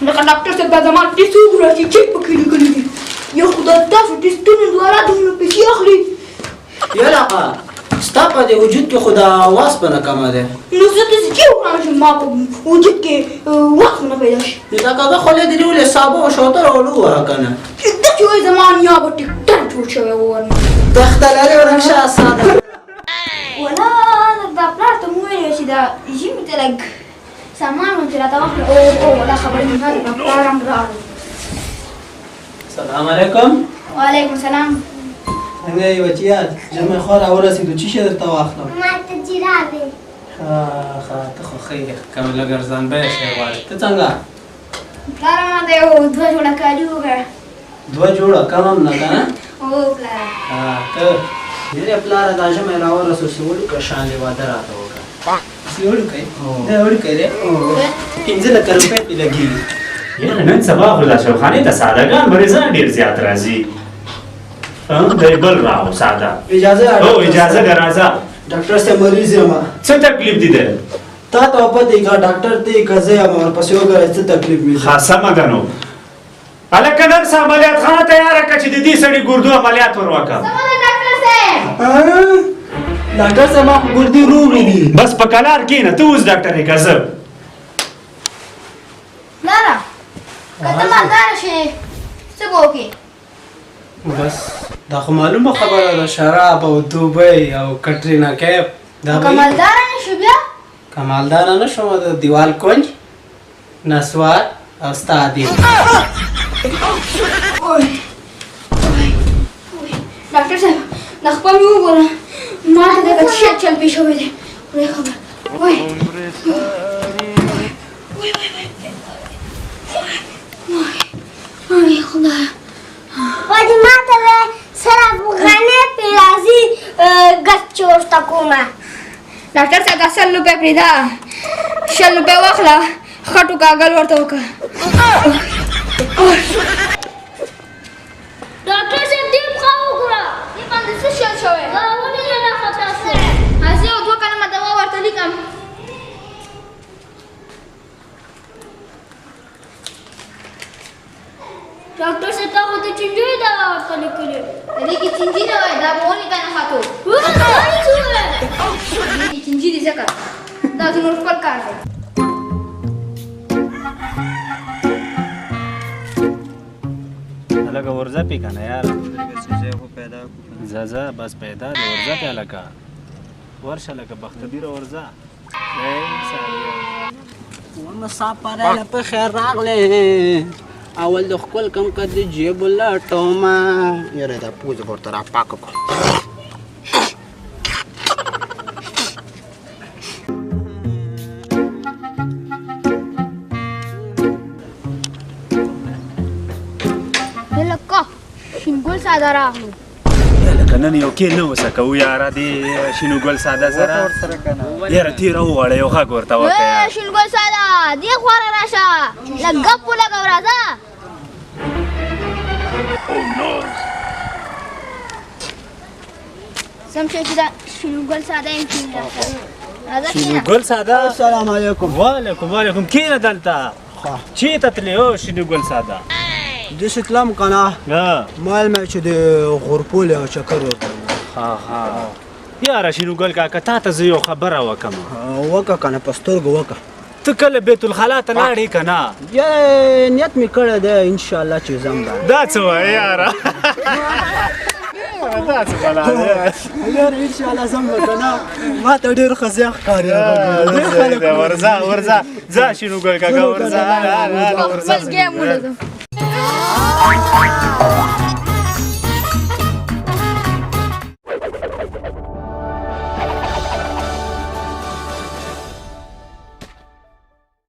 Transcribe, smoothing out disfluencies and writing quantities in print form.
لکه ډاکټر صاحب دا زما ټیسټ وګوره چې چیک پکې لیکلي دي یا خدای تاسو ټیسټونو دواره دومره پیسې اخلي یاله آقا ستا په دې وجود کې خو د واسپنه کمه ده نو زه داسې چې وکړم چې ما په وجود کې واسپنه پیدا شي دا کاغه خولې دې نیولې صابه او شوتر او ووهه که نه دا چې وایي زما نیا به ټکټر جوړ شوی وو تخته لرې ورکشه ساده ولا دا پلار ته مو ویلې چې دا ژمي ته لږ سامان و چې راته واخلې او ولا خبرې مې نه ده پلار هم راغی سلام علیکم وعلیکم السلام څنګه یې بچیات ژمی خوا راورسېدو څه شی درته واخلم ماته جرابې ښه ته خو ښه یې کوم لږ ارزان بیه شی غواړې ته څنګه پلار ما ته یو 2 جوړه کالي وکړه 2 جوړه کم هم نه که نه او پلار ته ډېرې پلاره دا ژمی راورسو چې وړوکی شان دې واده راته وکړه چې وړوکی دا وړوکی دی 15 لکه روپۍ پرې لګېږي یاره نن سبا خو دا شوخانې ته سادهګان مریضان ډېر زیات راځي دی بل راو ساده او اجازه ده راځه ډاکټر صاحب مریض یم څه تکلیف دي دی تا ته پته یې که ډاکټر ته که زه یم ورپسې وګورئ څه تکلیف مې ښه سمه ده نو هلکه نرس عملیات خانه تیاره کړه چې د دې سړي ګردو عملیات ور وکړه ډاکټر صاحب ما خو ګردې روغې دي بس په کلار کښېنه ته اوس ډاکټر یې که زه پلاره که ته مالداره شې څه به وکړې بس دا خو معلومه خبره ده شراب او دوبۍ او کټرینا کیف دا که مالداره نه شو بیا که مالداره نه شوم د دیوال کونج نسوار او ستا عادي ډاکټر صاحب دا خپل مې وګوره ما ته دغه څه چل پېښ شوی دی خدای خبر وای وای خدایه وایي ماته سره افغانۍ پرې راځي ګچ ورته کومه ډاکټر صاحب دا 100 روپۍ پرېږده 100 روپۍ واخله خټو کاغل ورته وکړه ډاکټر صاحب دې پښه وګوره دې باندې څه شل شوی دا ولې نه خطا شوی هسې یو 2 کلمه دوا ورته لیکم ډاکټر صاحب تا خو د چینجیو دوا ورته لیکلې دې کې چینجي نه وای دا به ولې کنه خاطو دې کې چینجي دي ځکه دا زموږ خپل کار دی هلکه ورځه پې که نه یاره ځه بس پیدا دی ورځه پې هلکه ورشه لکه بختبیره ورځه مسافر په خیر راغلی اول د خپل کم کد جیب لټومه یاره دا پوزه به ورته راپاکه کړم لکه شینګل ساده راغلو لکه نن یو کې نه وسه کوو یاره دې شینو ګل ساده سره یاره تېره وغواړه یو غږ ورته وکړه شینګل ساده دې خواړه راشه لږ ګپ ولګوه راځه سم شي چې دا شینګل ساده یم شینو ګل ساده السلام علیکم وعلیکم کښېنه دلته چېرته تلې هو شینو ګل ساده داسې تلم که نه مال مې چې د غورپول او چکر ورته یاره شینو ګل کاکا تا ته زه یو خبره وکړم وکړه که نه په سترګو وکړه ته کله بیت الخلا ته لاړې که نه نیت مې کړی دی انشاءالله چې ځم دا څه وایې یاره دا څه بلا دی یاره انشاءالله ځم به که نه ما ته ډېر ښه ښکاري ورځه ځه شینو ګل کاکا ورځه بس ګیم ولګم